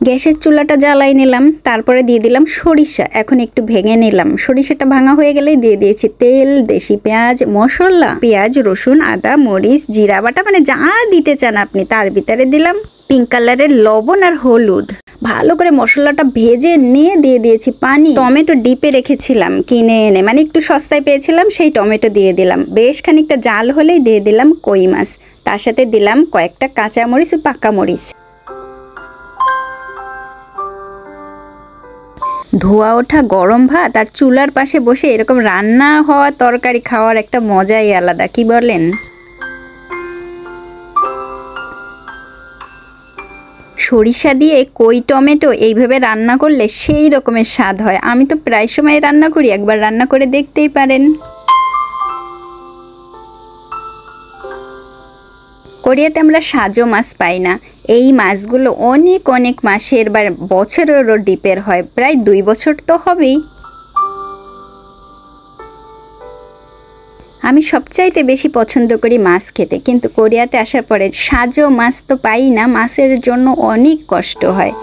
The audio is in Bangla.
গ্যাসের চুলাটা জ্বালাই নিলাম, তারপরে দিয়ে দিলাম সরিষা। এখন একটু ভেঙে নিলাম। সরিষাটা ভাঙা হয়ে গেলেই দিয়ে দিয়েছি তেল, দেশি পেঁয়াজ, মশলা, পেঁয়াজ, রসুন, আদা, মরিচ, জিরা বাটা, মানে যা দিতে চান আপনি। তার ভিতরে দিলাম পিঙ্ক কালারের লবণ আর হলুদ। ভালো করে মশলাটা ভেজে নিয়ে দিয়ে দিয়েছি পানি। টমেটো ডিপে রেখেছিলাম কিনে এনে, মানে একটু সস্তায় পেয়েছিলাম, সেই টমেটো দিয়ে দিলাম। বেশ খানিকটা জাল হলেই দিয়ে দিলাম কই মাছ। তার সাথে দিলাম কয়েকটা কাঁচা মরিচ ও পাকা মরিচ। ধোয়া ওঠা গরম ভাত আর চুলার পাশে বসে এরকম রান্না হওয়া তরকারি খাওয়ার একটা মজাই আলাদা, কি বলেন? সরিষা দিয়ে কই টমেটো এইভাবে রান্না করলে সেই রকমের স্বাদ হয়। আমি তো প্রায় সময় রান্না করি, একবার রান্না করে দেখতেই পারেন। কোরিয়াতে আমরা সাজো মাছ পাই না। এই মাছগুলো অনেক অনেক মাসের বা বছরেরও ডিপের হয়, প্রায় 2 বছর তো হবেই। আমি সবচাইতে বেশি পছন্দ করি মাছ খেতে, কিন্তু কোরিয়াতে আসার পরে সাজো মাছ তো পাই না, মাছের জন্য অনেক কষ্ট হয়।